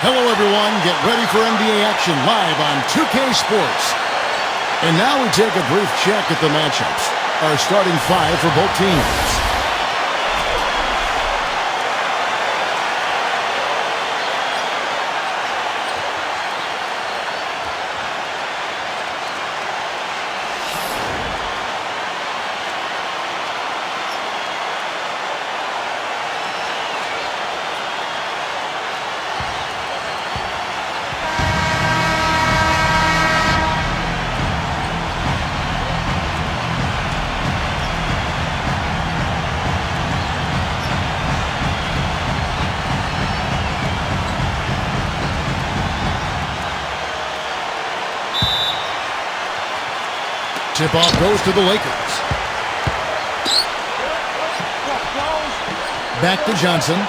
Hello, everyone. Get ready for NBA action live on 2K Sports. And now we take a brief check at the matchups. Our starting five for both teams. Tip-off goes to the Lakers. Back to Johnson.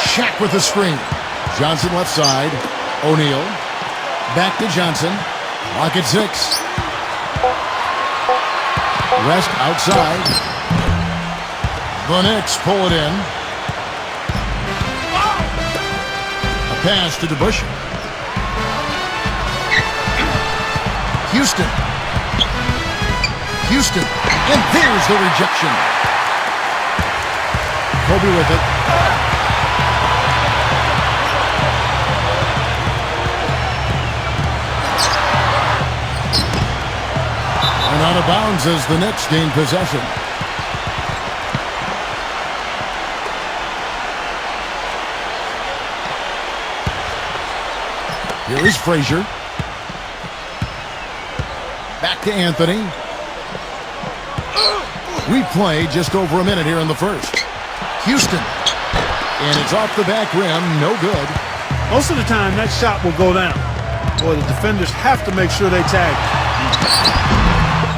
Shaq with the screen. Johnson left side. O'Neal. Back to Johnson. Lock at 6. West outside. The Knicks pull it in. A pass to DeBusschere. Houston. And there's the rejection. Kobe with it. And out of bounds as the Knicks gain possession. Here is Frazier. Back to Anthony. We play just over a minute here in the first. Houston. And it's off the back rim. No good. Most of the time, that shot will go down. Boy, the defenders have to make sure they tag.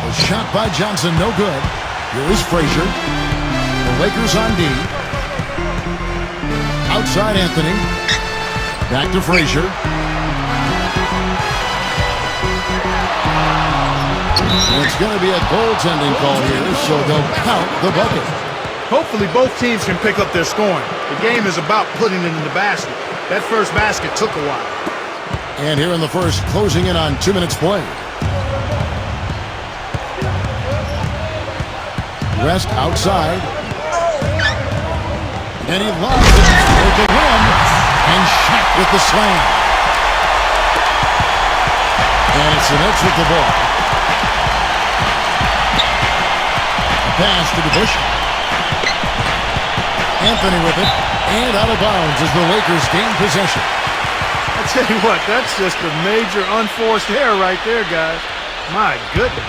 A shot by Johnson. No good. Here is Frazier. The Lakers on D. Outside Anthony. Back to Frazier. It's going to be a goaltending call here, so they'll count the bucket. Hopefully both teams can pick up their scoring. The game is about putting it in the basket. That first basket took a while. And here in the first, closing in on 2 minutes play. West outside. And he lobs it toward the rim. And Shaq with the slam. And it's the Knicks with the ball. Pass to DeBusschere. Anthony with it. And out of bounds as the Lakers gain possession. I tell you what, that's just a major unforced error right there, guys. My goodness.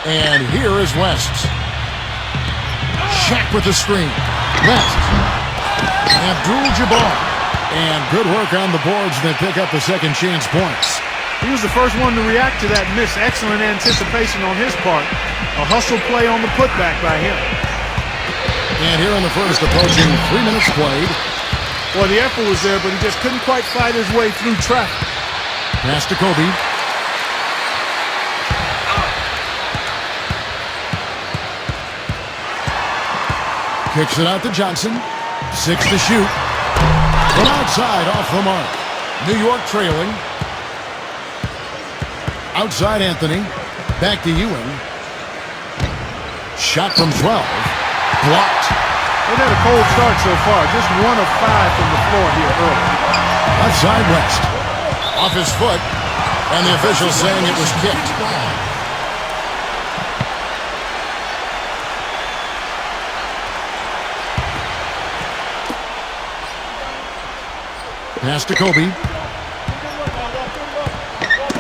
And here is West. Shaq with the screen. West. Abdul-Jabbar. And good work on the boards. They pick up the second chance points. He was the first one to react to that miss. Excellent anticipation on his part. A hustle play on the putback by him. And here in the first, approaching 3 minutes played. Well, the effort was there, but he just couldn't quite fight his way through traffic. Pass to Kobe. Kicks it out to Johnson. 6 to shoot. From outside, off the mark. New York trailing. Outside Anthony. Back to Ewing. Shot from 12. Blocked. They've had a cold start so far. Just 1 of 5 from the floor here early. Outside West. Off his foot. And the official saying it was kicked. Pass to Kobe.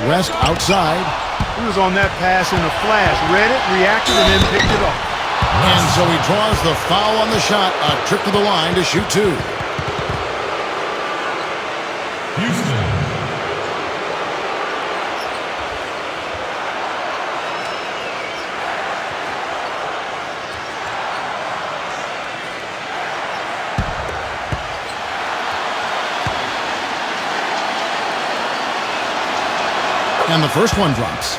West outside. He was on that pass in a flash. Read it, reacted, and then picked it up. And so he draws the foul on the shot. A trip to the line to shoot 2. Houston. And the first one drops.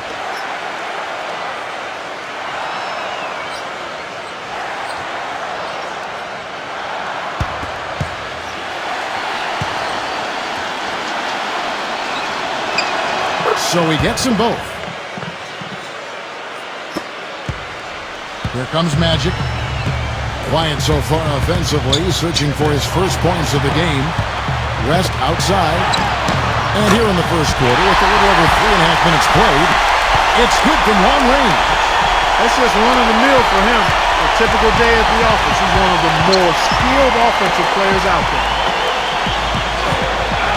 So he gets them both. Here comes Magic. Quiet so far offensively, searching for his first points of the game. West outside. And here in the first quarter, with a little over 3.5 minutes played, it's good from long range. That's just run-of-the-mill for him. A typical day at the office. He's one of the more skilled offensive players out there.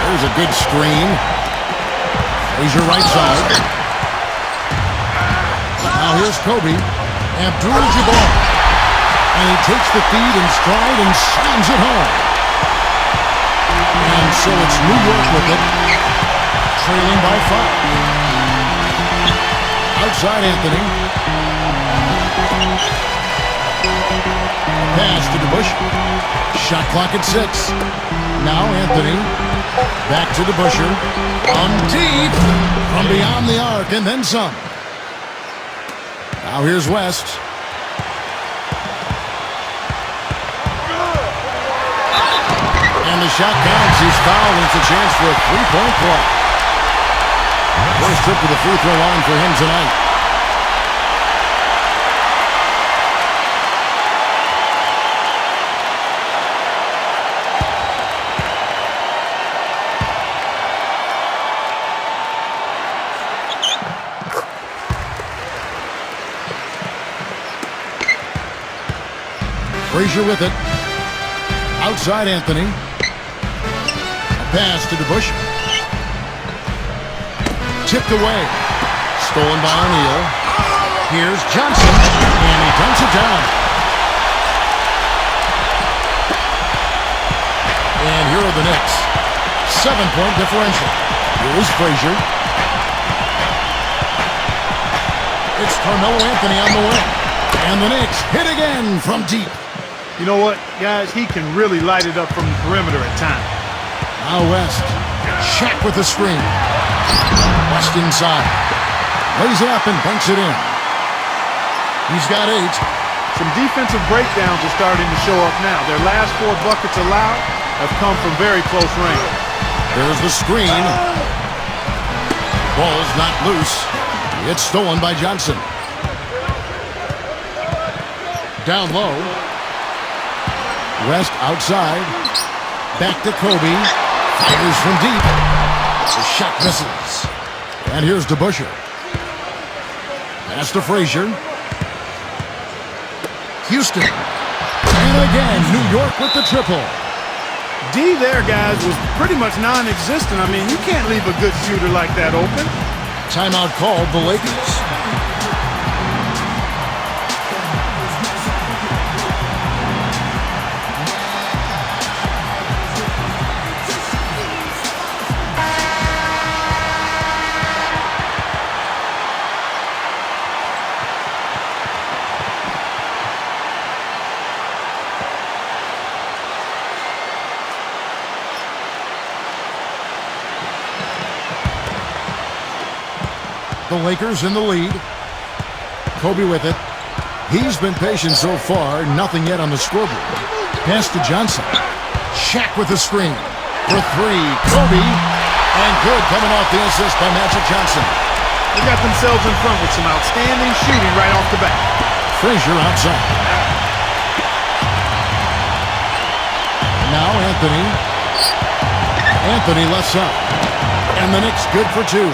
There's a good screen. Here's your right side. Now here's Kobe. Abdul-Jabbar. And he takes the feed in stride and slams it home. And so it's New York with it, trailing by 5. Outside Anthony. Pass to DeBush. Shot clock at 6. Now Anthony. Back to DeBuscher. On deep. From beyond the arc and then some. Now here's West. And the shot counts. He's fouled. It's a chance for a three-point play. First trip to the free throw line for him tonight. Frazier with it. Outside Anthony. A pass to DeBush. Tipped away. Stolen by O'Neal. Here's Johnson. And he dumps it down. And here are the Knicks. 7-point differential. Here's Frazier. It's Carmelo Anthony on the wing. And the Knicks hit again from deep. You know what, guys? He can really light it up from the perimeter at times. Now West. Shaq with the screen. West inside. Lays it up and banks it in. He's got 8. Some defensive breakdowns are starting to show up now. Their last 4 buckets allowed have come from very close range. There's the screen. Ball's not loose. It's stolen by Johnson. Down low. West outside. Back to Kobe. Fires from deep. The shot misses. And here's DeBuscher. Pass to Frazier. Houston. And again, New York with the triple. D there, guys, was pretty much non-existent. I mean, you can't leave a good shooter like that open. Timeout called the Lakers. The Lakers in the lead. Kobe with it. He's been patient so far. Nothing yet on the scoreboard. Pass to Johnson. Shaq with the screen. For 3. Kobe. And good coming off the assist by Magic Johnson. They got themselves in front with some outstanding shooting right off the bat. Frazier outside. Now Anthony. Anthony left side. And the Knicks good for 2.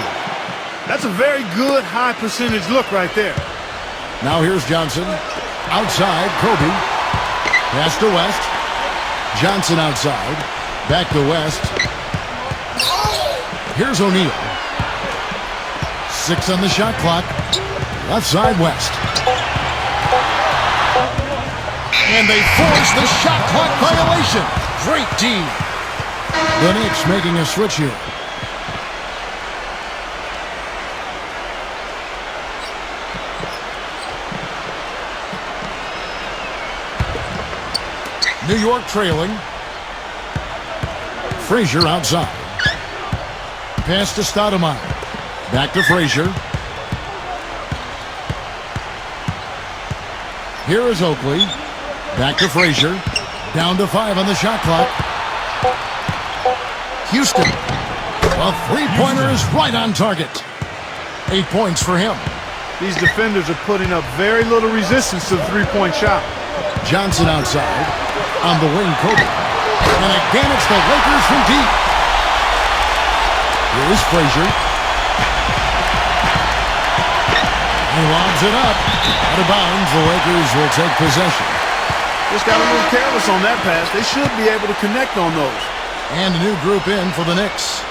That's a very good high percentage look right there. Now here's Johnson. Outside, Kobe. Pass to West. Johnson outside. Back to West. Here's O'Neal. 6 on the shot clock. Left side, West. And they force the shot clock violation. Great D. The Knicks making a switch here. New York trailing. Frazier outside. Pass to Stoudemire. Back to Frazier. Here is Oakley. Back to Frazier. Down to 5 on the shot clock. Houston. A three-pointer is right on target. 8 points for him. These defenders are putting up very little resistance to the three-point shot. Johnson outside. On the wing, Kobe. And again, it's the Lakers from deep. Here's Frazier. He lobs it up. Out of bounds, the Lakers will take possession. Just got a little careless on that pass. They should be able to connect on those. And a new group in for the Knicks.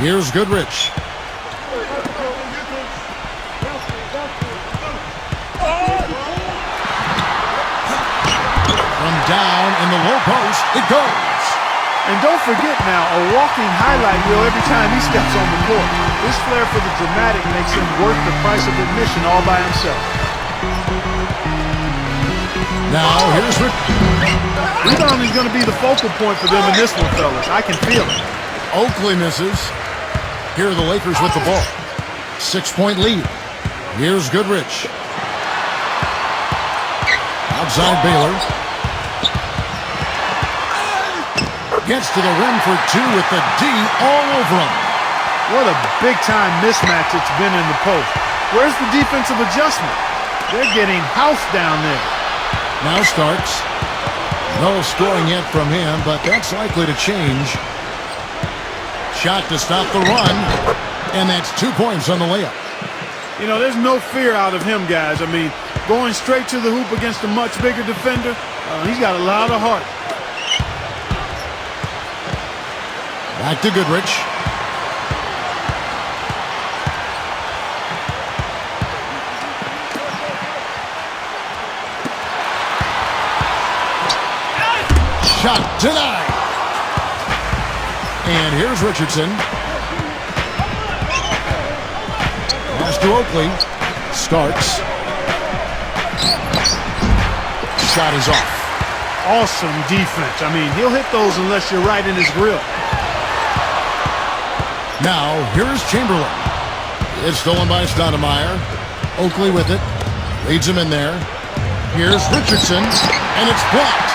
Here's Goodrich. From down in the low post, it goes. And don't forget now, a walking highlight reel every time he steps on the court. This flair for the dramatic makes him worth the price of admission all by himself. Now, here's Rick. Rebounding is going to be the focal point for them in this one, fellas. I can feel it. Oakley misses. Here are the Lakers with the ball. 6-point lead. Here's Goodrich. Outside Baylor. Gets to the rim for two with the D all over him. What a big-time mismatch it's been in the post. Where's the defensive adjustment? They're getting housed down there. Now Starks. No scoring yet from him, but that's likely to change. Shot to stop the run, and that's 2 points on the layup. You know, there's no fear out of him, guys. I mean, going straight to the hoop against a much bigger defender, he's got a lot of heart. Back to Goodrich. Shot denied. And here's Richardson. Pass to Oakley. Starks. Shot is off. Awesome defense. I mean, he'll hit those unless you're right in his grill. Now, here's Chamberlain. It's stolen by Stoudemire. Oakley with it. Leads him in there. Here's Richardson, and it's blocked.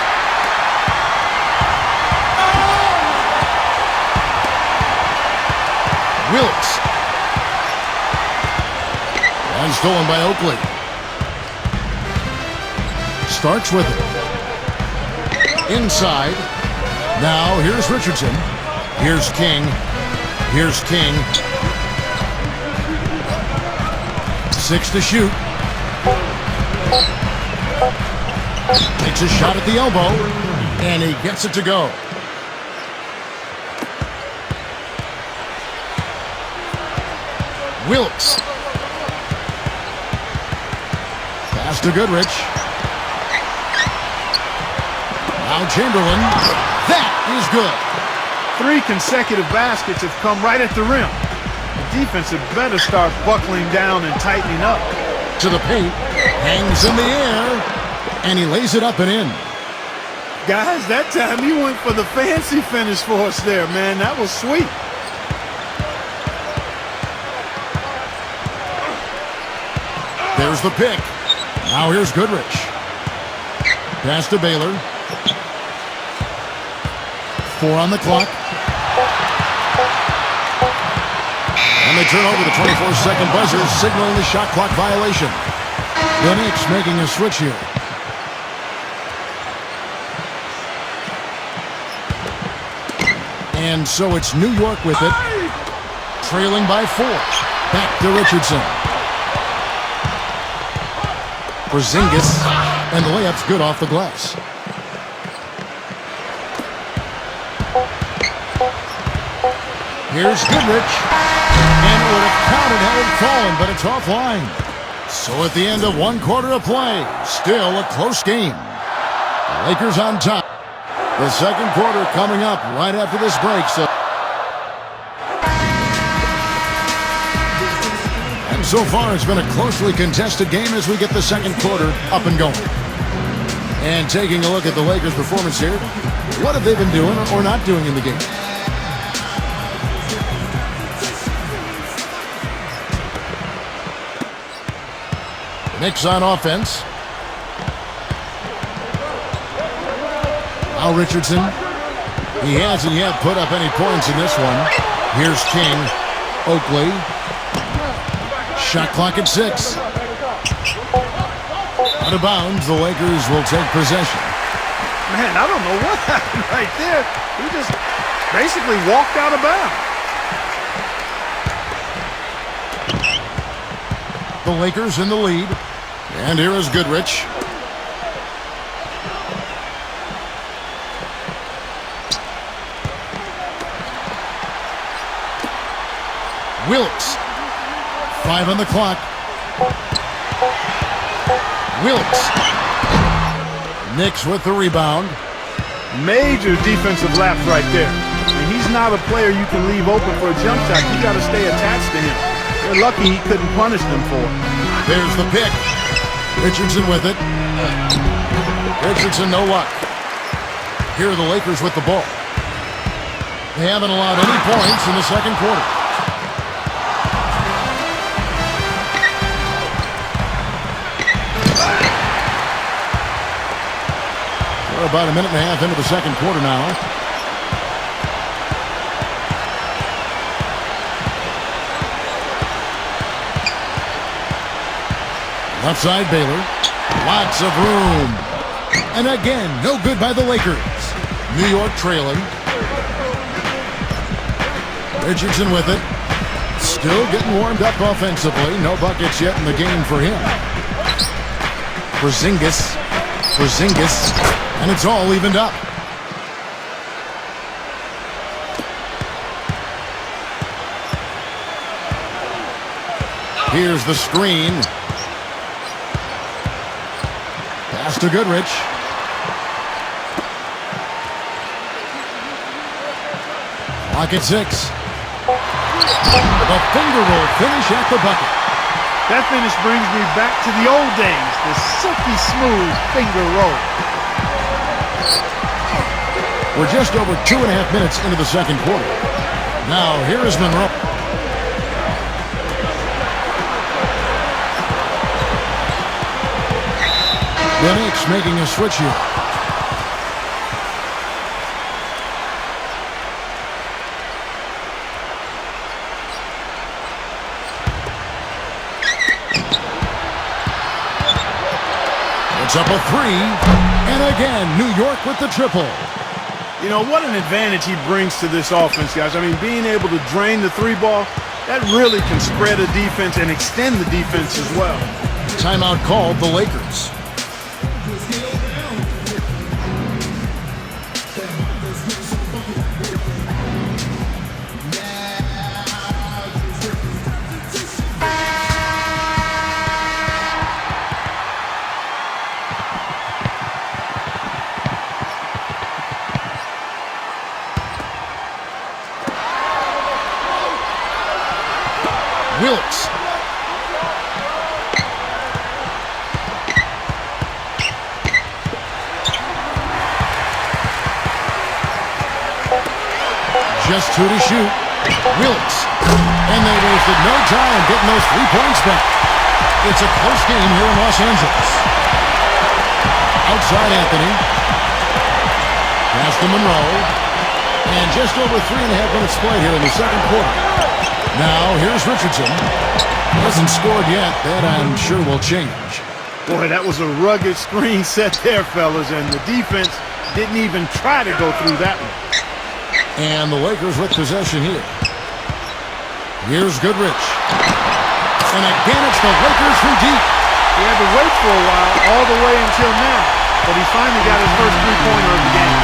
Wilkes. And stolen by Oakley. Starks with it. Inside. Now, here's Richardson. Here's King. Here's King. 6 to shoot. Takes a shot at the elbow, and he gets it to go. Wilkes. Pass to Goodrich. Now Chamberlain. That is good. 3 consecutive baskets have come right at the rim. The defense had better start buckling down and tightening up. To the paint. Hangs in the air. And he lays it up and in. Guys, that time you went for the fancy finish for us there, man. That was sweet. There's the pick. Now here's Goodrich. Pass to Baylor. 4 on the clock. And they turn over the 24-second buzzer, signaling the shot clock violation. The Knicks making a switch here. And so it's New York with it. Trailing by 4. Back to Richardson. Porzingis, and the layup's good off the glass. Here's Goodrich, and it would have counted had it fallen, but it's offline. So at the end of 1 quarter of play, still a close game. The Lakers on top. The second quarter coming up right after this break. So far, it's been a closely contested game as we get the second quarter up and going. And taking a look at the Lakers' performance here, what have they been doing or not doing in the game? Knicks on offense. Al Richardson. He hasn't yet put up any points in this one. Here's King. Oakley. Shot clock at 6. Out of bounds, the Lakers will take possession. Man, I don't know what happened right there. He just basically walked out of bounds. The Lakers in the lead. And here is Goodrich. Wilkes. 5 on the clock. Wilkes. Knicks with the rebound. Major defensive lapse right there. And he's not a player you can leave open for a jump shot. You got to stay attached to him. They're lucky he couldn't punish them for it. There's the pick. Richardson with it. Richardson, no luck. Here are the Lakers with the ball. They haven't allowed any points in the second quarter. We're about a minute and a half into the second quarter now. Left side, Baylor. Lots of room. And again, no good by the Lakers. New York trailing. Richardson with it. Still getting warmed up offensively. No buckets yet in the game for him. Porzingis. And it's all evened up. Here's the screen. Pass to Goodrich. Clock at 6. The finger roll finish at the bucket. That finish brings me back to the old days, the silky smooth finger roll. We're just over 2.5 minutes into the second quarter. Now, here is Monroe. The Knicks making a switch here. It's up a 3, and again, New York with the triple. You know, what an advantage he brings to this offense, guys. I mean, being able to drain the 3 ball, that really can spread a defense and extend the defense as well. Timeout called the Lakers. Wilkes. Just 2 to shoot. Wilkes. And they wasted no time getting those 3 points back. It's a close game here in Los Angeles. Outside Anthony. Pass to Monroe. And just over 3.5 minutes played here in the second quarter. Now, here's Richardson. Hasn't scored yet. That, I'm sure, will change. Boy, that was a rugged screen set there, fellas, and the defense didn't even try to go through that one. And the Lakers with possession here. Here's Goodrich. And again, it's the Lakers from deep. He had to wait for a while, all the way until now, but he finally got his first 3-pointer of the game.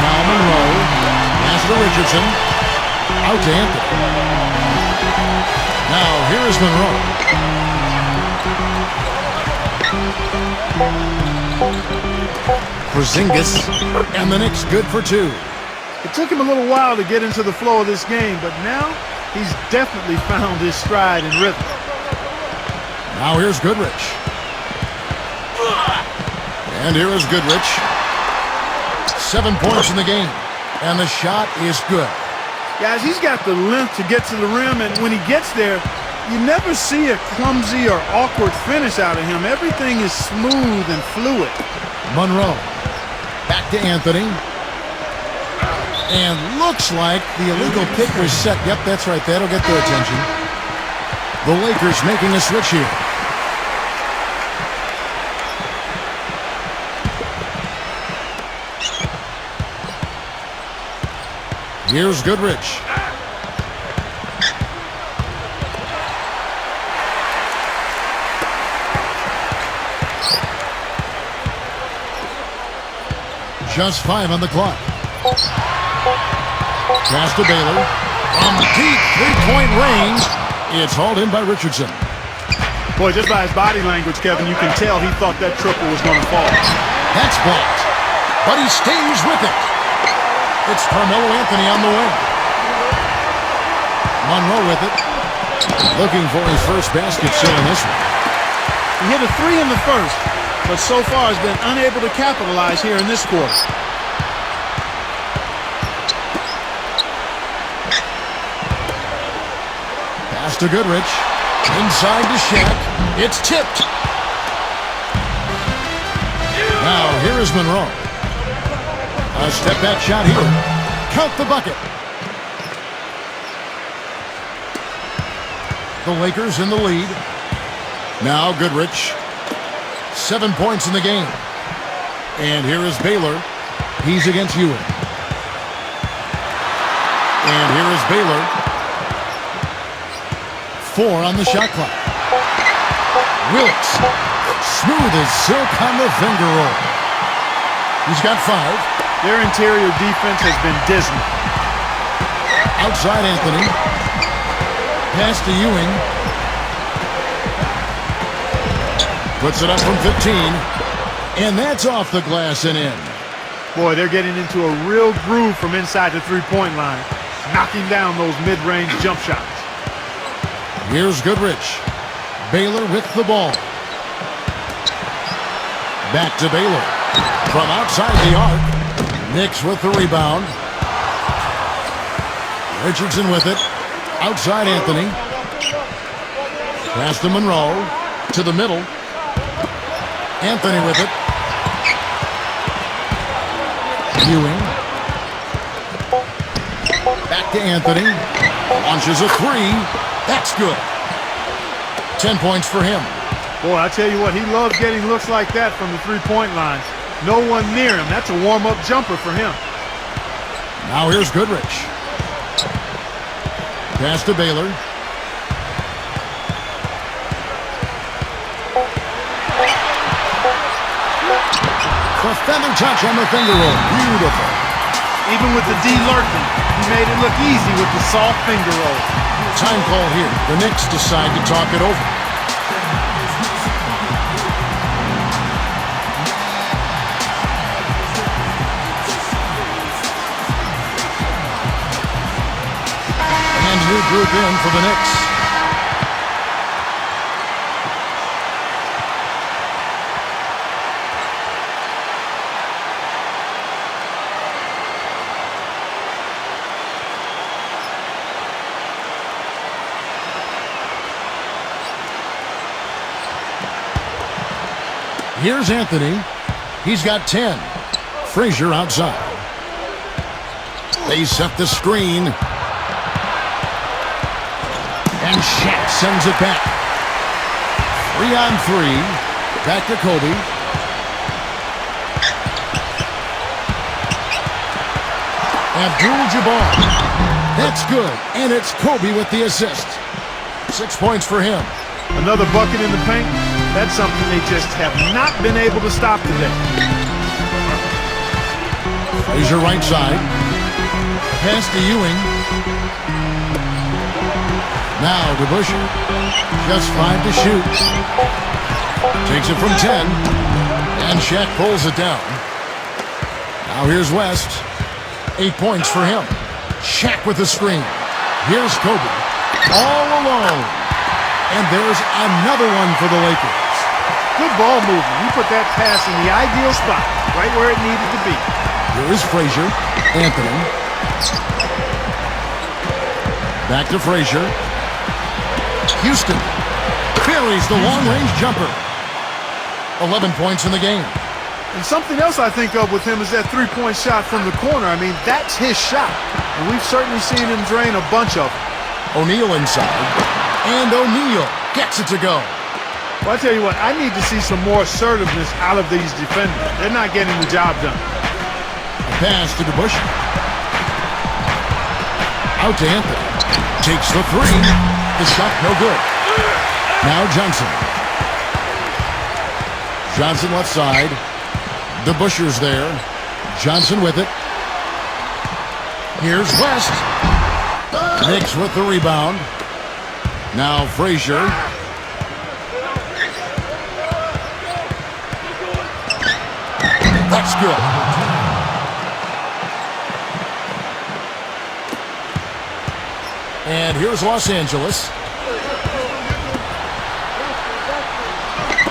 Now Monroe. Pass to Richardson. Out to Anthony. Now, here is Monroe. Porzingis. And the Knicks good for 2. It took him a little while to get into the flow of this game, but now he's definitely found his stride and rhythm. Now here's Goodrich. And here is Goodrich. 7 points in the game. And the shot is good. Guys, he's got the length to get to the rim, and when he gets there, you never see a clumsy or awkward finish out of him. Everything is smooth and fluid. Monroe. Back to Anthony. And looks like the illegal pick was set. Yep, that's right. That'll get their attention. The Lakers making a switch here. Here's Goodrich. Just 5 on the clock. Pass to Baylor. From deep three-point range, it's hauled in by Richardson. Boy, just by his body language, Kevin, you can tell he thought that triple was going to fall. That's blocked, but he stays with it. It's Carmelo Anthony on the wing. Monroe with it. Looking for his first basket still in this one. He hit a 3 in the first, but so far has been unable to capitalize here in this quarter. Pass to Goodrich. Inside to Shaq. It's tipped. Now here is Monroe. A step back shot here. Count the bucket. The Lakers in the lead. Now Goodrich. 7 points in the game. And here is Baylor. He's against Ewing. And here is Baylor. 4 on the shot clock. Wilkes. Smooth as silk on the finger roll. He's got 5. Their interior defense has been dismal. Outside Anthony. Pass to Ewing. Puts it up from 15. And that's off the glass and in. Boy, they're getting into a real groove from inside the three-point line, knocking down those mid-range jump shots. Here's Goodrich. Baylor with the ball. Back to Baylor. From outside the arc. KNICKS with the rebound. Richardson with it. Outside Anthony. Pass to Monroe. To the middle. Anthony with it. Ewing. Back to Anthony. Launches a 3. That's good. 10 points for him. Boy, I tell you what, he loves getting looks like that from the three-point line. No one near him. That's a warm-up jumper for him. Now here's Goodrich. Pass to Baylor. The feather touch on the finger roll. Beautiful. Even with the D lurking, he made it look easy with the soft finger roll. Time call here. The Knicks decide to talk it over. And new group in for the Knicks. Here's Anthony. He's got 10. Frazier outside. They set the screen. And Shaq sends it back. 3 on 3. Back to Kobe. Abdul-Jabbar. That's good. And it's Kobe with the assist. 6 points for him. Another bucket in the paint. That's something they just have not been able to stop today. Frazier right side. Pass to Ewing. Now to Busher. Just 5 to shoot. Takes it from 10. And Shaq pulls it down. Now here's West. 8 points for him. Shaq with the screen. Here's Kobe. All alone. And there's another one for the Lakers. Good ball movement. He put that pass in the ideal spot, right where it needed to be. Here is Frazier. Anthony. Back to Frazier. Houston buries the long-range jumper. 11 points in the game. And something else I think of with him is that three-point shot from the corner. I mean, that's his shot. And we've certainly seen him drain a bunch of them. O'Neal inside. And O'Neal gets it to go. Well, I tell you what, I need to see some more assertiveness out of these defenders. They're not getting the job done. A pass to DeBusschere. Out to Anthony. Takes the three. The shot no good. Now Johnson. Johnson left side. DeBuschere's there. Johnson with it. Here's West. Knicks with the rebound. Now Frazier. That's good. And here's Los Angeles.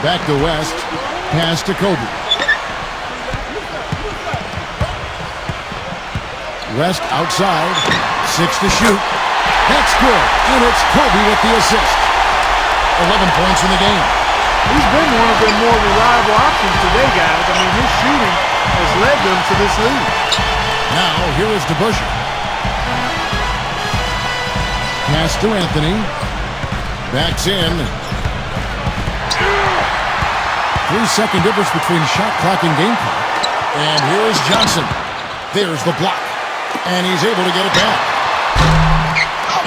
Back to West. Pass to Kobe. West outside. 6 to shoot. That's good. And it's Kobe with the assist. 11 points in the game. He's been one of their more reliable options today, guys. I mean, his shooting has led them to this lead. Now, here is DeBusschere. Pass to Anthony. Backs in. 3-second difference between shot clock and game clock. And here is Johnson. There's the block. And he's able to get it back.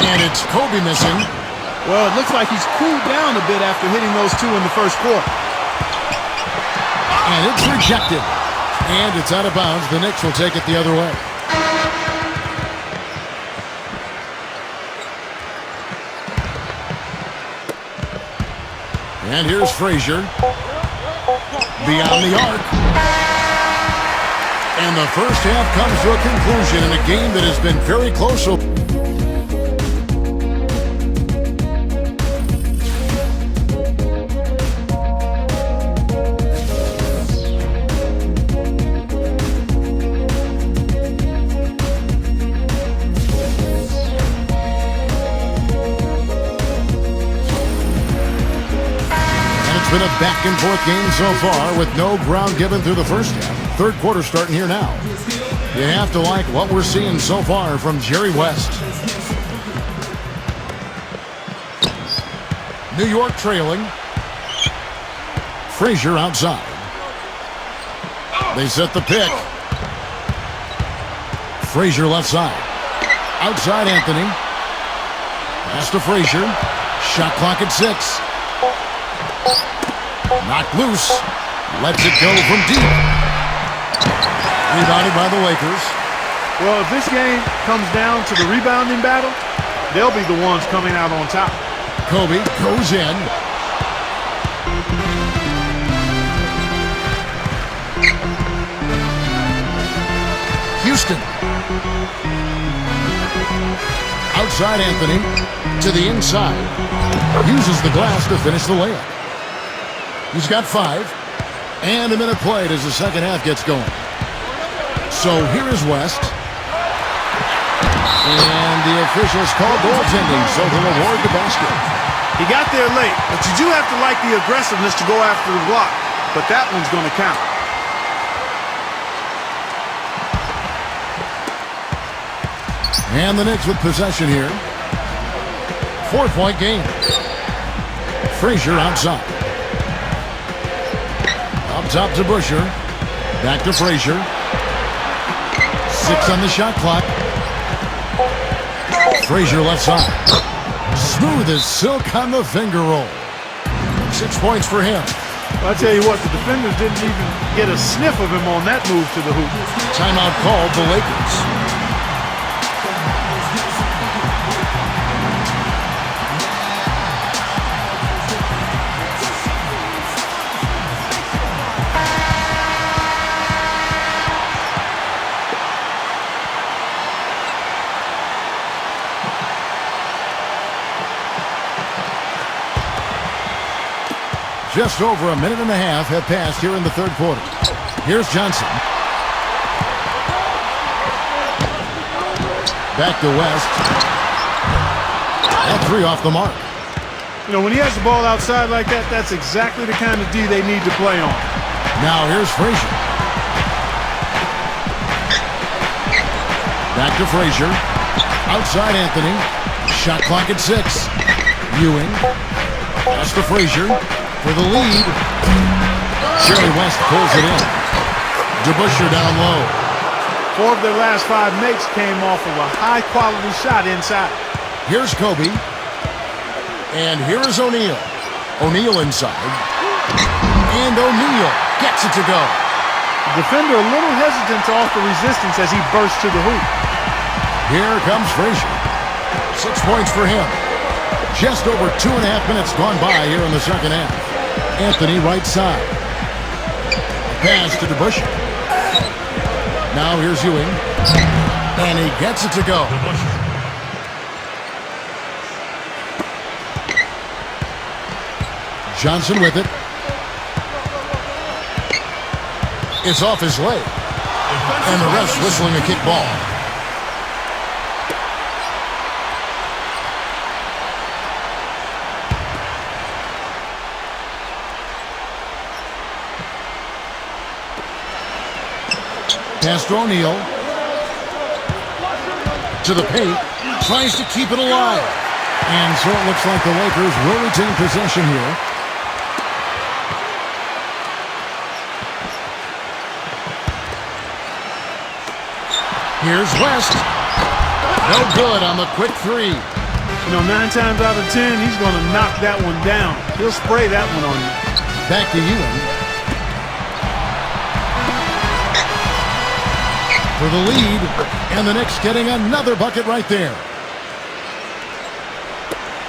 And it's Kobe missing. Well, it looks like he's cooled down a bit after hitting those two in the first quarter. And it's rejected. And it's out of bounds. The Knicks will take it the other way. And here's Frazier. Beyond the arc. And the first half comes to a conclusion in a game that has been very close. Been a back-and-forth game so far with no ground given through the first half. Third quarter starting here now. You have to like what we're seeing so far from Jerry West. New York trailing. Frazier outside. They set the pick. Frazier left side. Outside Anthony. Pass to Frazier. Shot clock at 6. Knocked loose. Lets it go from deep. Rebounded by the Lakers. Well, if this game comes down to the rebounding battle, they'll be the ones coming out on top. Kobe goes in. Houston. Outside Anthony. To the inside. Uses the glass to finish the layup. He's got 5. And a minute played as the second half gets going. So here is West. And the officials call goaltending, so they'll award the basket. He got there late, but you do have to like the aggressiveness to go after the block. But that one's going to count. And the Knicks with possession here. 4-point game. Frazier outside. Up top to Busher. Back to Frazier. 6 on the shot clock. Frazier left side. Smooth as silk on the finger roll. 6 points for him. Well, I tell you what, the defenders didn't even get a sniff of him on that move to the hoop. Timeout called the Lakers. Just over a minute and a half have passed here in the third quarter. Here's Johnson. Back to West. That 3 off the mark. You know, when he has the ball outside like that, that's exactly the kind of D they need to play on. Now here's Frazier. Back to Frazier. Outside Anthony. Shot clock at 6. Ewing. Pass to Frazier for the lead. Jerry West pulls it in. DeBusschere down low. 4 of their last 5 makes came off of a high-quality shot inside. Here's Kobe. And here is O'Neal. O'Neal inside. And O'Neal gets it to go. The defender a little hesitant to offer resistance as he bursts to the hoop. Here comes Frazier. 6 points for him. Just over 2.5 minutes gone by here in the second half. Anthony right side. A pass to DeBusschere. Now here's Ewing. And he gets it to go. Johnson with it. It's off his leg. And the ref's whistling a kick ball. Pass to O'Neal. To the paint. Tries to keep it alive. And so it looks like the Lakers will retain possession here. Here's West. No good on the quick 3. You know, 9 times out of 10, he's going to knock that one down. He'll spray that one on you. Back to Ewing. For the lead, and the Knicks getting another bucket right there.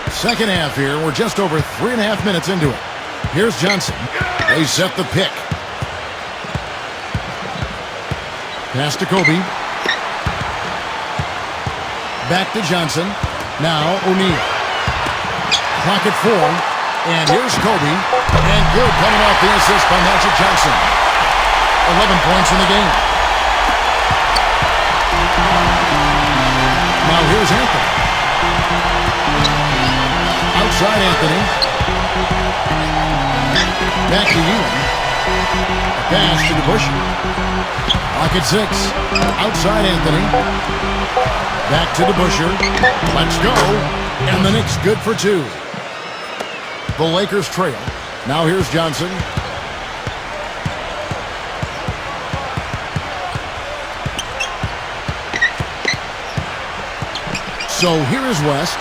Second half here, we're just over 3.5 minutes into it. Here's Johnson. They set the pick. Pass to Kobe. Back to Johnson. Now O'Neal. Clock at 4. And here's Kobe. And good coming off the assist by Magic Johnson. 11 points in the game. Now here's Anthony. Outside Anthony. Back to Ewing. A pass to DeBusschere. Clock at 6. Outside Anthony. Back to DeBusschere. Let's go. And the Knicks good for 2. The Lakers trail. Now here's Johnson. So here is West.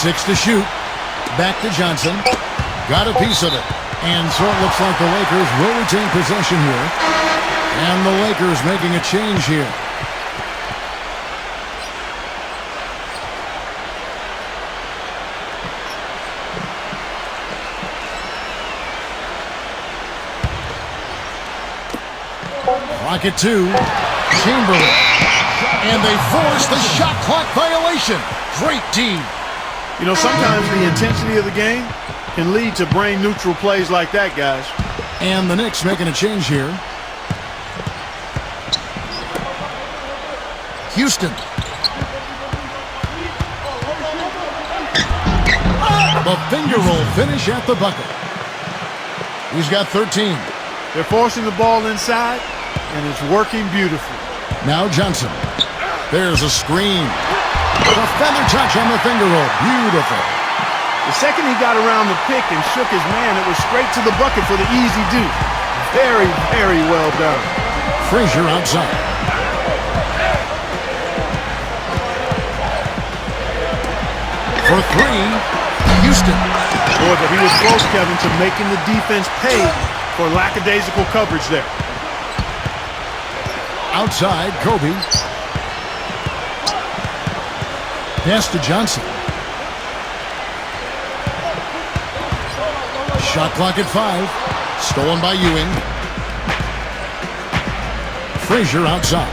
6 to shoot. Back to Johnson. Got a piece of it. And so it looks like the Lakers will retain possession here. And the Lakers making a change here. Clock at 2. Chamberlain. And they force the shot clock violation. Great D. You know, sometimes the intensity of the game can lead to brain-neutral plays like that, guys. And the Knicks making a change here. Houston. The finger roll finish at the bucket. He's got 13. They're forcing the ball inside, and it's working beautifully. Now Johnson. There's a screen. The feather touch on the finger roll. Beautiful. The second he got around the pick and shook his man, it was straight to the bucket for the easy deuce. Very, very well done. Frazier outside. For 3, Houston. Boy, but he was close, Kevin, to making the defense pay for lackadaisical coverage there. Outside, Kobe. Pass to Johnson. Shot clock at 5. Stolen by Ewing. Frazier outside.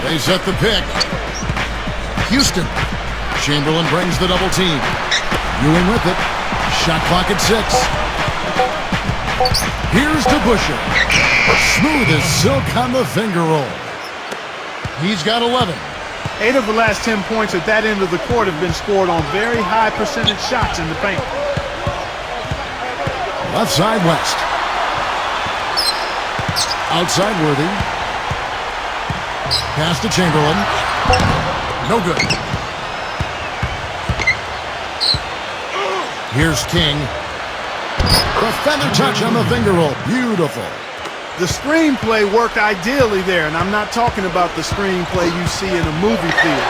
They set the pick. Houston. Chamberlain brings the double team. Ewing with it. Shot clock at 6. Here's DeBusschere. Smooth as silk on the finger roll. He's got 11. 8 of the last 10 points at that end of the court have been scored on very high percentage shots in the paint. Left side West. Outside Worthy. Pass to Chamberlain. No good. Here's King. The feather touch on the finger roll. Beautiful. The screenplay worked ideally there, and I'm not talking about the screenplay you see in a movie theater.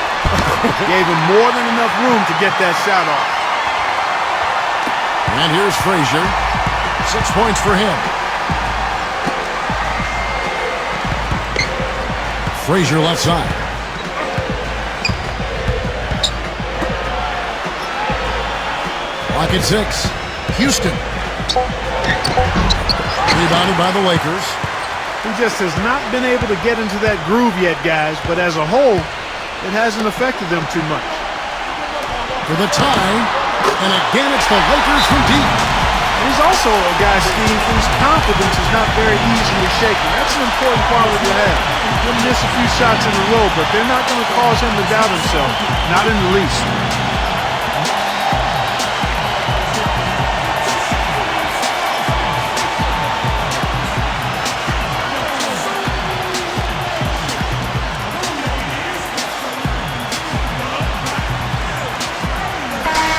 Gave him more than enough room to get that shot off. And here's Frazier. 6 points for him. Frazier left side. Lock at 6. Houston. Rebounded by the Lakers. He just has not been able to get into that groove yet, guys, but as a whole, it hasn't affected them too much. For the tie, and again it's the Lakers from deep. He's also a guy, Steve, whose confidence is not very easily shaken. That's an important quality to have. He'll miss a few shots in a row, but they're not going to cause him to doubt himself. Not in the least.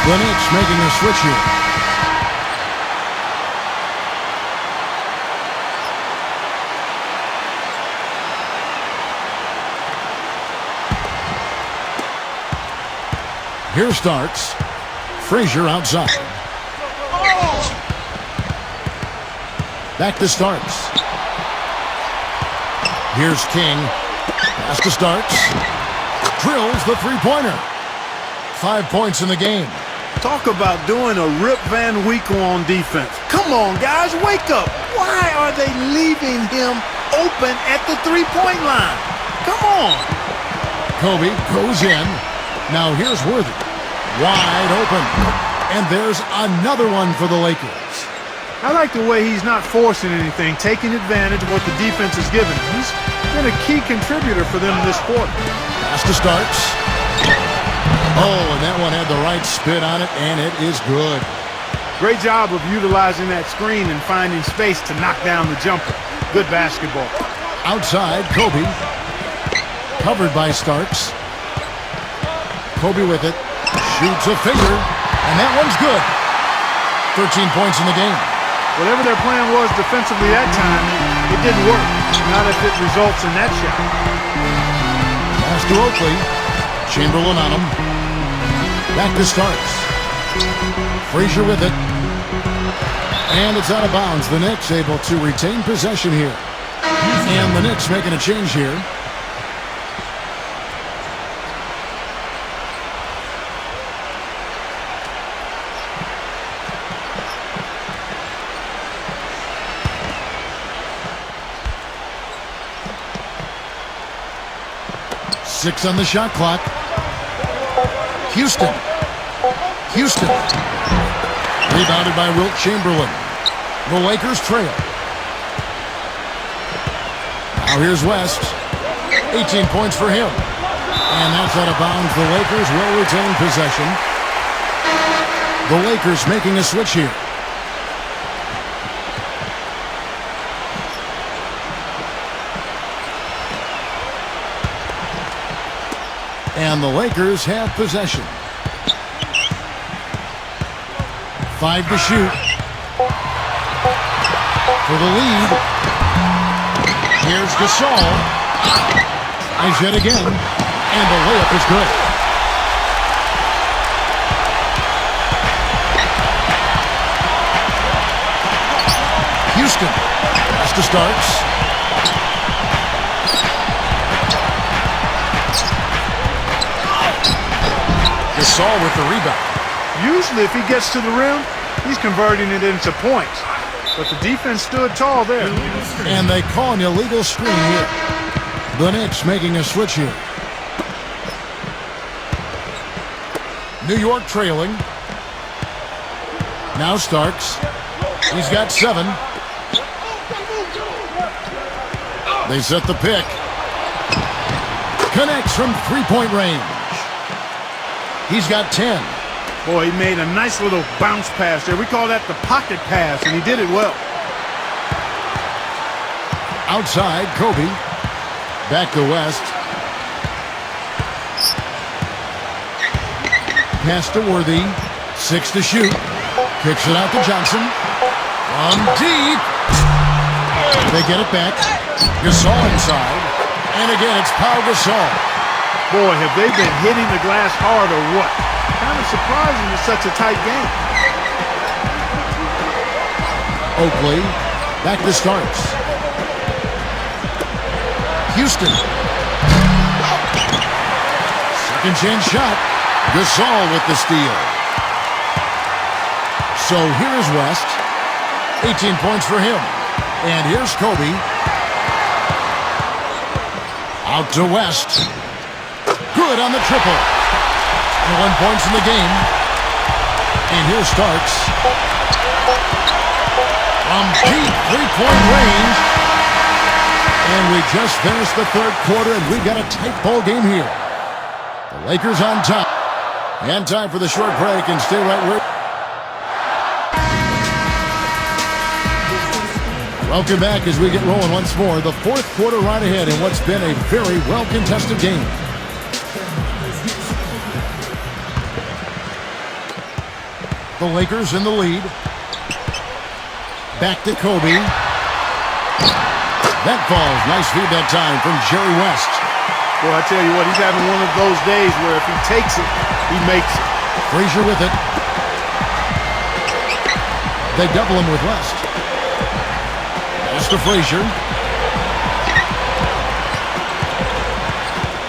The Knicks making a switch here. Here Starks. Frazier outside. Back to Starks. Here's King. Pass to Starks. Drills the three-pointer. 5 points in the game. Talk about doing a Rip Van Winkle on defense. Come on, guys, wake up. Why are they leaving him open at the three-point line? Come on. Kobe goes in. Now here's Worthy. Wide open. And there's another one for the Lakers. I like the way he's not forcing anything, taking advantage of what the defense is giving him. He's been a key contributor for them this quarter. Pass to Starks. Oh, and that one had the right spin on it, and it is good. Great job of utilizing that screen and finding space to knock down the jumper. Good basketball. Outside, Kobe. Covered by Starks. Kobe with it. Shoots a finger, and that one's good. 13 points in the game. Whatever their plan was defensively that time, it didn't work. Not if it results in that shot. Pass to Oakley. Chamberlain on him. Back to Starks. Frazier with it. And it's out of bounds. The Knicks able to retain possession here. And the Knicks making a change here. Six on the shot clock. Houston. Houston. Rebounded by Wilt Chamberlain. The Lakers trail. Now here's West. 18 points for him. And that's out of bounds. The Lakers will retain possession. The Lakers making a switch here. And the Lakers have possession. 5 to shoot. For the lead. Here's Gasol. Tries yet again. And the layup is good. Houston. Pass to Starks. Gasol with the rebound. Usually if he gets to the rim, he's converting it into points. But the defense stood tall there. And they call an illegal screen here. The Knicks making a switch here. New York trailing. Now Starks. He's got 7. They set the pick. Connects from three-point range. He's got 10. Boy, he made a nice little bounce pass there. We call that the pocket pass, and he did it well. Outside, Kobe. Back to West. Pass to Worthy. 6 to shoot. Kicks it out to Johnson. From deep. They get it back. Gasol inside. And again, it's Pau Gasol. Boy, have they been hitting the glass hard or what? Kind of surprising it's such a tight game. Oakley. Back to Starks. Houston. Second chance shot. Gasol with the steal. So here's West. 18 points for him. And here's Kobe. Out to West. Good on the triple. 21 points in the game. And here's Starks. From deep three-point range. And we just finished the third quarter, and we've got a tight ball game here. The Lakers on top. And time for the short break, and stay right where. Welcome back as we get rolling once more. The fourth quarter right ahead in what's been a very well-contested game. The Lakers in the lead. Back to Kobe. That falls. Nice feed that time from Jerry West. Well, I tell you what, he's having one of those days where if he takes it, he makes it. Frazier with it. They double him with West. Pass to Frazier.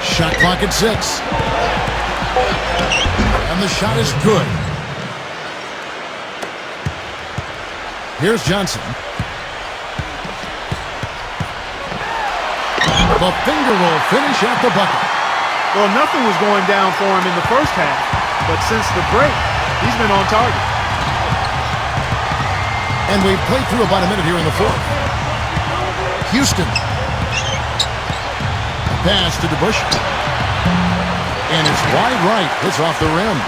Shot clock at 6. And the shot is good. Here's Johnson. The finger roll finish at the bucket. Well, nothing was going down for him in the first half, but since the break, he's been on target. And we've played through about a minute here in the fourth. Houston. Pass to DeBush. And it's wide right. It's off the rim.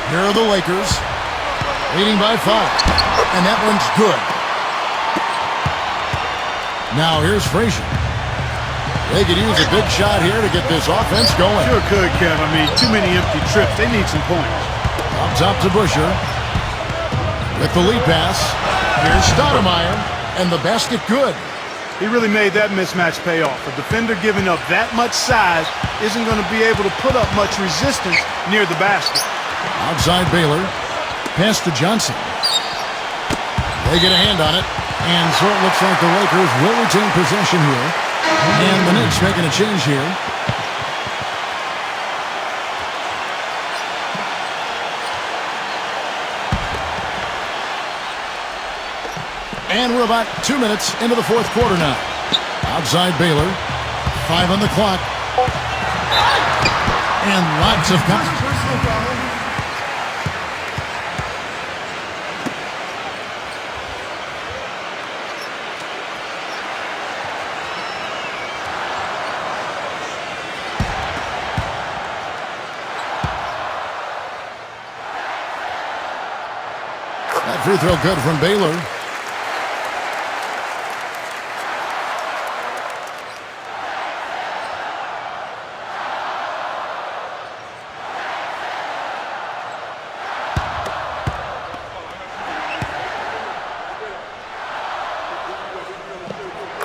Here are the Lakers. Leading by 5. And that one's good. Now here's Frazier. They could use a big shot here to get this offense going. Sure could, Kev. I mean, too many empty trips. They need some points. Up top to Busher. With the lead pass. Here's Stoudemire. And the basket good. He really made that mismatch pay off. A defender giving up that much size isn't going to be able to put up much resistance near the basket. Outside Baylor. Pass to Johnson. They get a hand on it. And so it looks like the Lakers will retain possession here. And the Knicks making a change here. And we're about 2 minutes into the fourth quarter now. Outside Baylor. 5 on the clock. And lots of contact. That free throw good from Baylor.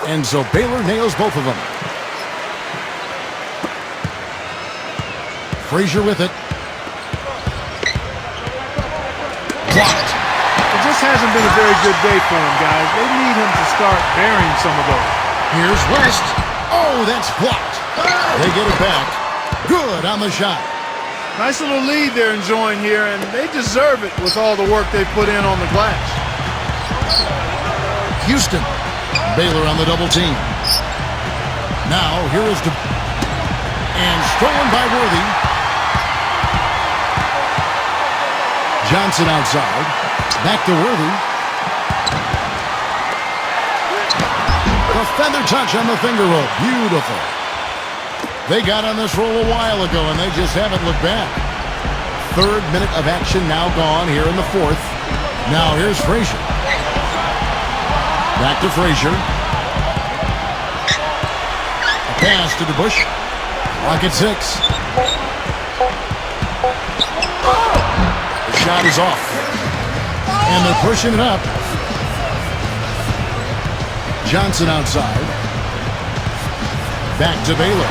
And so Baylor nails both of them. Frazier with it. Blocked. It just hasn't been a very good day for him, guys. They need him to start burying some of those. Here's West. Oh, that's blocked. They get it back. Good on the shot. Nice little lead they're enjoying here, and they deserve it with all the work they put in on the glass. Houston. Baylor on the double team. Now, here is and stolen by Worthy. Johnson outside. Back to Worthy. The feather touch on the finger roll. Beautiful. They got on this roll a while ago, and they just haven't looked back. 3rd minute of action now gone here in the 4th. Now here's Frazier. Back to Frazier. Pass to the bush. Clock at 6. The shot is off. And they're pushing it up. Johnson outside. Back to Baylor.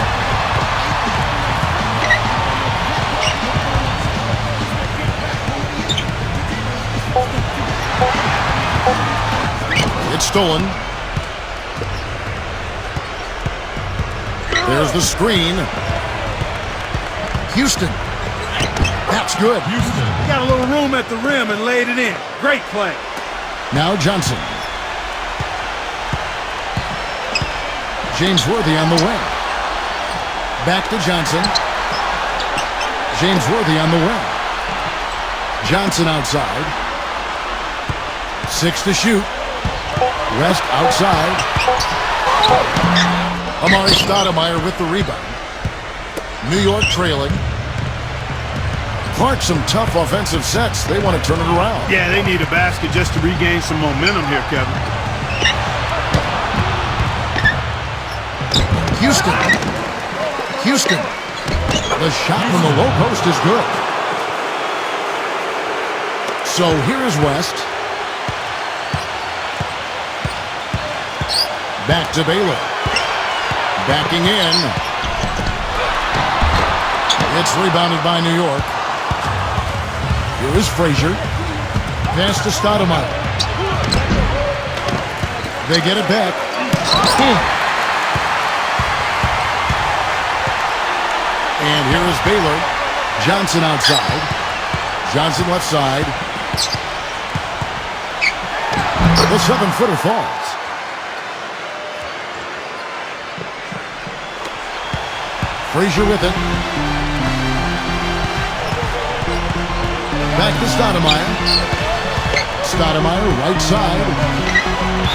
It's stolen. There's the screen. Houston. That's good. Houston. Got a little room at the rim and laid it in. Great play. Now Johnson. James Worthy on the wing. Back to Johnson. James Worthy on the wing. Johnson outside. 6 to shoot. West outside. Amari Stoudemire with the rebound. New York trailing. Clark, some tough offensive sets. They want to turn it around. Yeah, they need a basket just to regain some momentum here, Kevin. Houston. Houston. The shot from the low post is good. So here is West. Back to Baylor. Backing in. It's rebounded by New York. Here is Frazier. Pass to Stoudemire. They get it back. And here is Baylor. Johnson outside. Johnson left side. The 7-footer falls. Frazier with it. Back to Stoudemire. Stoudemire right side.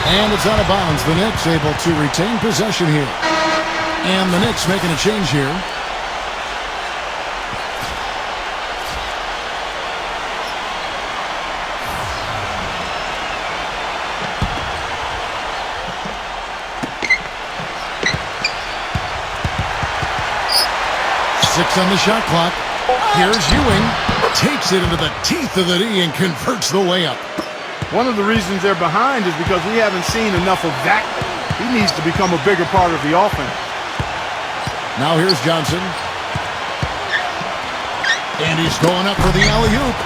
And it's out of bounds. The Knicks able to retain possession here. And the Knicks making a change here. Six on the shot clock. Here's Ewing. Takes it into the teeth of the D and converts the layup. One of the reasons they're behind is because we haven't seen enough of that. He needs to become a bigger part of the offense. Now here's Johnson. And he's going up for the alley-oop.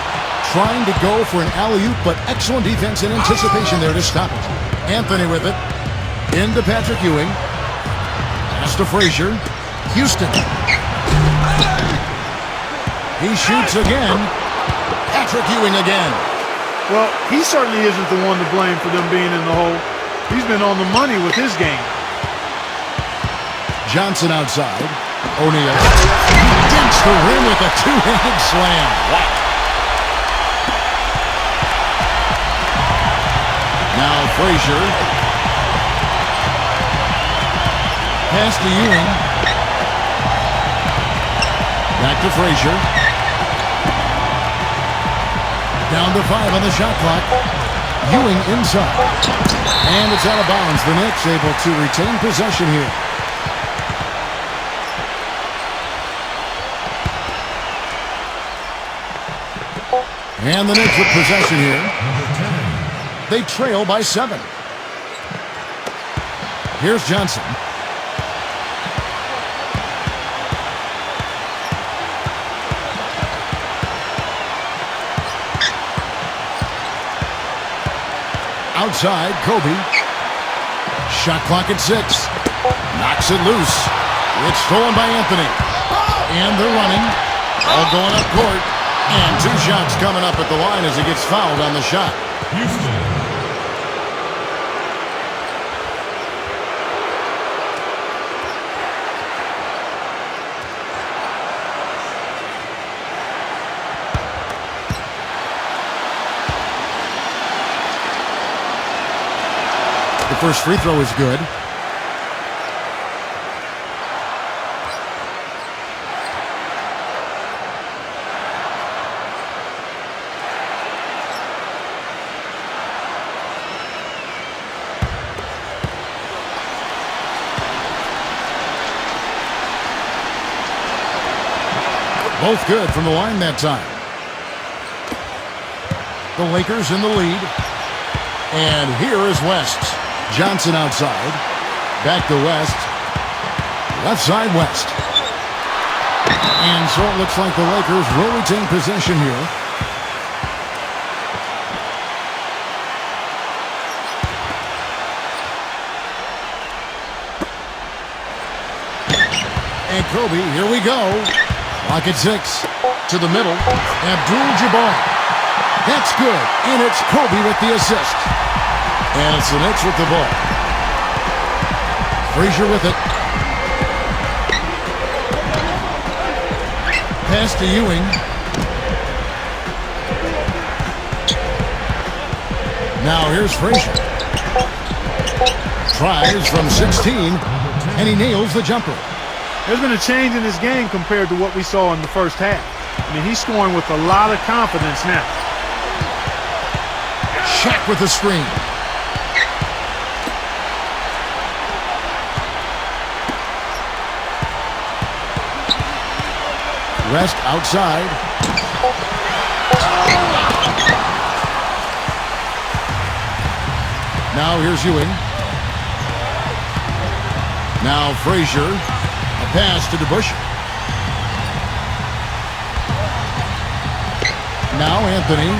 Trying to go for an alley-oop, but excellent defense and anticipation there to stop it. Anthony with it. Into Patrick Ewing. Pass to Frazier. Houston. He shoots again. Patrick Ewing again. Well, he certainly isn't the one to blame for them being in the hole. He's been on the money with his game. Johnson outside. O'Neal. He dinks the rim with a two-handed slam. Wow. Now Frazier. Pass to Ewing. Back to Frazier. Down to 5 on the shot clock. Ewing inside. And it's out of bounds. The Knicks able to retain possession here. And the Knicks with possession here. They trail by 7. Here's Johnson. Outside, Kobe. Shot clock at 6. Knocks it loose. It's stolen by Anthony. And they're running. All going up court. And 2 shots coming up at the line as he gets fouled on the shot. Houston. The first free throw is good. Both good from the line that time. The Lakers in the lead. And here is West. Johnson outside. Back to West. Left side West. And so it looks like the Lakers will retain possession here. And Kobe, here we go. Lock at 6. To the middle. Abdul-Jabbar. That's good. And it's Kobe with the assist. And it's the Knicks with the ball. Frazier with it. Pass to Ewing. Now here's Frazier. Tries from 16. And he nails the jumper. There's been a change in his game compared to what we saw in the first half. I mean, he's scoring with a lot of confidence now. Shaq with the screen. West outside. Now here's Ewing. Now Frazier. A pass to DeBusschere. Now Anthony.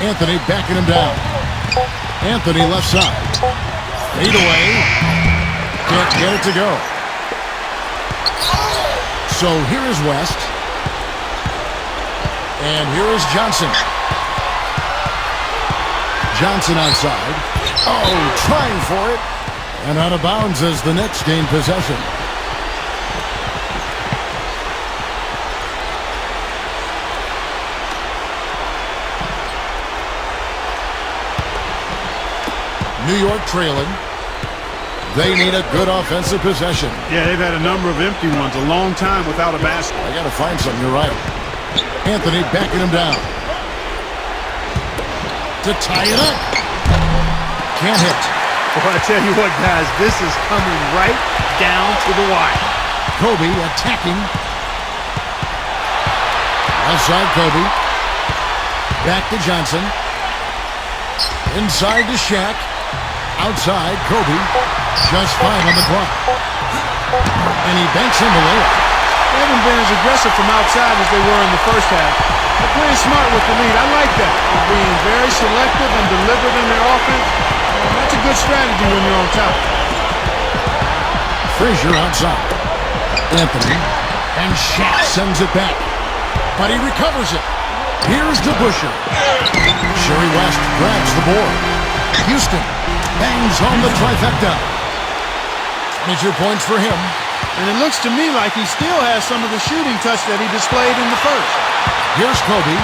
Anthony backing him down. Anthony left side. Fade away. Can't get it to go. So here is West. And here is Johnson. Johnson outside. Oh, trying for it. And out of bounds as the Knicks gain possession. New York trailing. They need a good offensive possession. Yeah, they've had a number of empty ones, a long time without a basket. I got to find something, you're right. Anthony backing him down. To tie it up. Can't hit. Well, I tell you what, guys, this is coming right down to the wire. Kobe attacking. Outside Kobe. Back to Johnson. Inside to Shaq. Outside Kobe. Just 5 on the clock. And he banks in the layup. They haven't been as aggressive from outside as they were in the first half. They're playing smart with the lead. I like that. They're being very selective and deliberate in their offense. That's a good strategy when you're on top. Frazier outside. Anthony. And Shaq sends it back. But he recovers it. Here's DeBusschere. Sherry West grabs the board. Houston bangs home the trifecta. Major points for him. And it looks to me like he still has some of the shooting touch that he displayed in the first. Here's Kobe.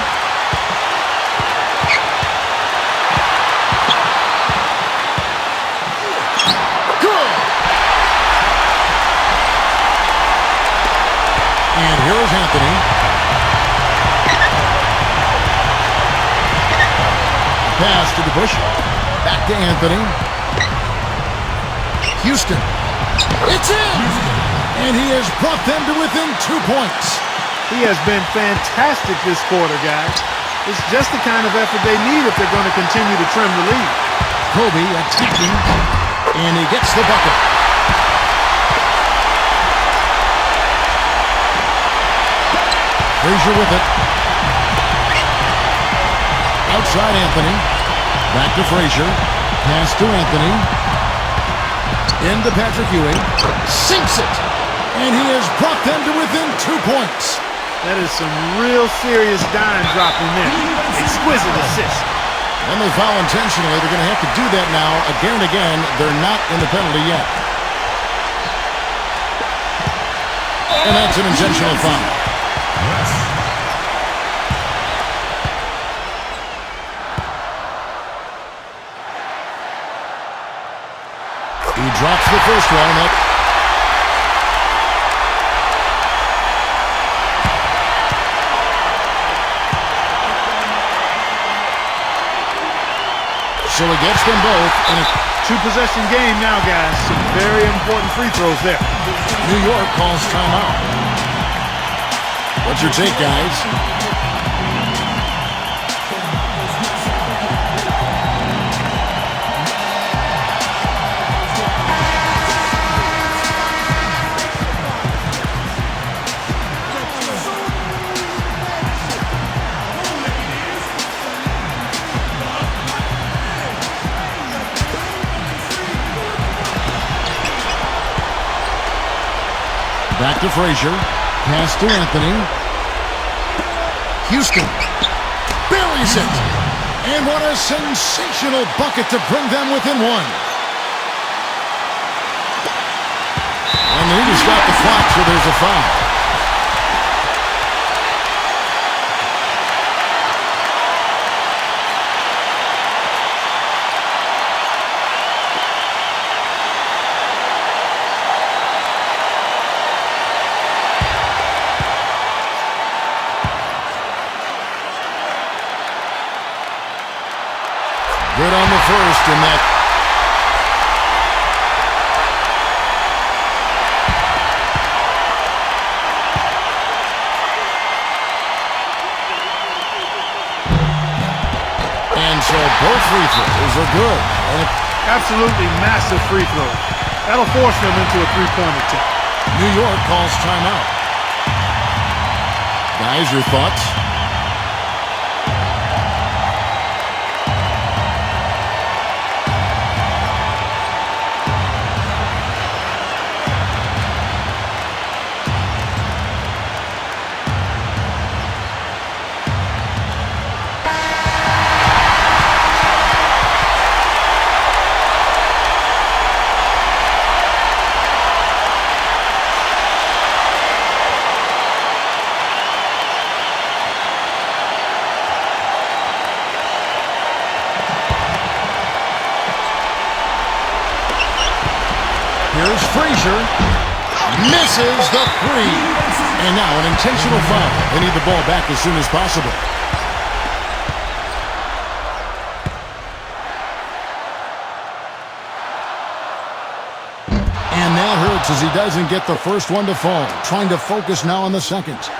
Good. And here's Anthony. Pass to DeBusschere. Back to Anthony. Houston. It's in! And he has brought them to within 2 points. He has been fantastic this quarter, guys. It's just the kind of effort they need if they're going to continue to trim the lead. Kobe attacking, and he gets the bucket. Frazier with it. Outside Anthony. Back to Frazier. Pass to Anthony. Into Patrick Ewing. Sinks it. And he has brought them to within 2 points. That is some real serious dime dropping there. Exquisite assist. And they foul intentionally. They're going to have to do that now again and again. They're not in the penalty yet. And that's an intentional foul. He drops the first one. So he gets them both in a two-possession game now, guys. Some very important free throws there. New York calls timeout. What's your take, guys? Back to Frazier. Pass to Anthony. Houston buries it. And what a sensational bucket to bring them within one. And they need to stop the clock, so there's a foul. Good on the first in that. And so both free throws are good. Absolutely massive free throw. That'll force them into a three-point attempt. New York calls timeout. Guys, your thoughts? Here's Frazier. Misses the three. And now an intentional foul. They need the ball back as soon as possible. And that hurts as he doesn't get the first one to fall. Trying to focus now on the second.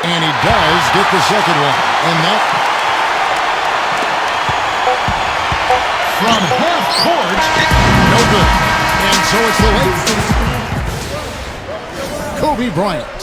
And he does get the second one. And that from half court, no good. And so it's the Lakers. Kobe Bryant.